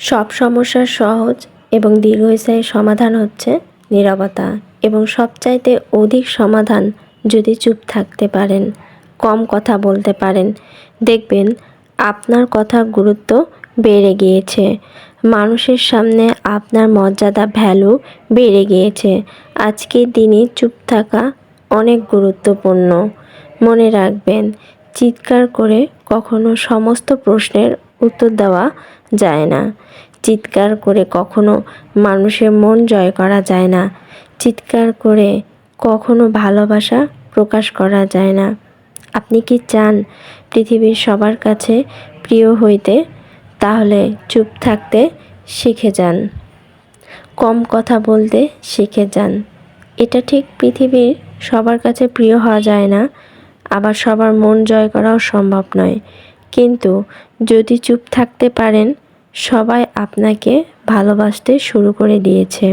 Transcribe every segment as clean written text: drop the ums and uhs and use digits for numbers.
সব সমস্যার সহজ এবং দীর্ঘস্থায়ী সমাধান হচ্ছে নীরবতা, এবং সবচাইতে অধিক সমাধান যদি চুপ থাকতে পারেন, কম কথা বলতে পারেন, দেখবেন আপনার কথার গুরুত্ব বেড়ে গিয়েছে। মানুষের সামনে আপনার মর্যাদা, ভ্যালু বেড়ে গিয়েছে। আজকের দিনে চুপ থাকা অনেক গুরুত্বপূর্ণ। মনে রাখবেন, চিৎকার করে কখনো সমস্ত প্রশ্নের উত্তর দেওয়া যায় না। চিৎকার করে কখনো মানুষের মন জয় করা যায় না। চিৎকার করে কখনো ভালোবাসা প্রকাশ করা যায় না। আপনি কি চান পৃথিবীর সবার কাছে প্রিয় হইতে? তাহলে চুপ থাকতে শিখে যান, কম কথা বলতে শিখে যান। এটা ঠিক, পৃথিবীর সবার কাছে প্রিয় হওয়া যায় না, আবার সবার মন জয় করাও সম্ভব নয়। কিন্তু যদি চুপ থাকতে পারেন, সবাই আপনাকে ভালোবাসতে শুরু করে দিয়েছে।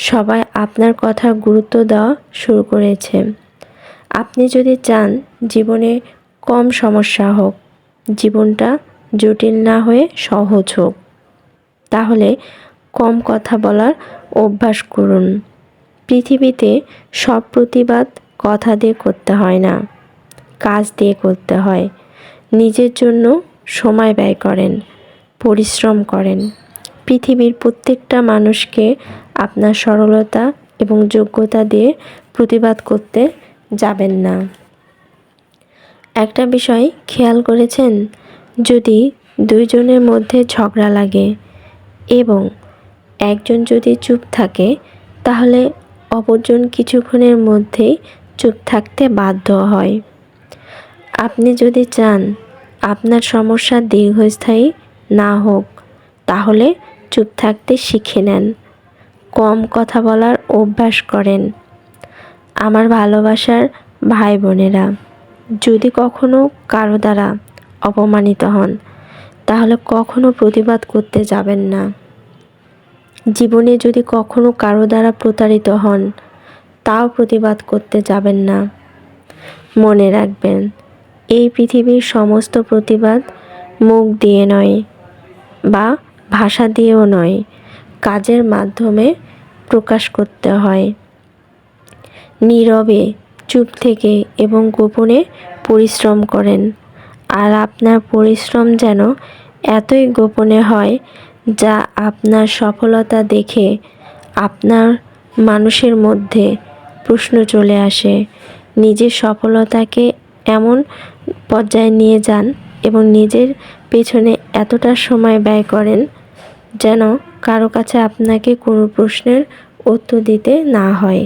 সবাই আপনার কথার গুরুত্ব দেওয়া শুরু করেছে। আপনি যদি চান জীবনে কম সমস্যা হোক, জীবনটা জটিল না হয়ে সহজ হোক, তাহলে কম কথা বলার অভ্যাস করুন। পৃথিবীতে সব প্রতিবাদ কথা দিয়ে করতে হয় না, কাজ দিয়ে করতে হয়। নিজের জন্য সময় ব্যয় করেন, পরিশ্রম করেন। পৃথিবীর প্রত্যেকটা মানুষকে আপনার সরলতা এবং যোগ্যতা দিয়ে প্রতিবাদ করতে যাবেন না। একটা বিষয় খেয়াল করেছেন, যদি দুইজনের মধ্যে ঝগড়া লাগে এবং একজন যদি চুপ থাকে, তাহলে অপরজন কিছুক্ষণের মধ্যেই চুপ থাকতে বাধ্য হয়। আপনি যদি চান আপনার সমস্যা দীর্ঘস্থায়ী না হোক, তাহলে চুপ থাকতে শিখে নেন, কম কথা বলার অভ্যাস করেন। আমার ভালোবাসার ভাই বোনেরা, যদি কখনো কারো দ্বারা অপমানিত হন, তাহলে কখনো প্রতিবাদ করতে যাবেন না। জীবনে যদি কখনো কারো দ্বারা প্রতারিত হন, তাও প্রতিবাদ করতে যাবেন না। মনে রাখবেন, এই পৃথিবীর সমস্ত প্রতিবাদ মুখ দিয়ে নয়, বা ভাষা দিয়েও নয়, কাজের মাধ্যমে প্রকাশ করতে হয়। নীরবে, চুপ থেকে এবং গোপনে পরিশ্রম করেন। আর আপনার পরিশ্রম যেন এতই গোপনে হয়, যা আপনার সফলতা দেখে আপনার মানুষের মধ্যে প্রশ্ন চলে আসে। নিজের সফলতাকে এমন পর্যায়ে নিয়ে যান এবং নিজের পেছনে এতটা সময় ব্যয় করেন, যেন কারো কাছে আপনাকে কোনো প্রশ্নের উত্তর দিতে না হয়।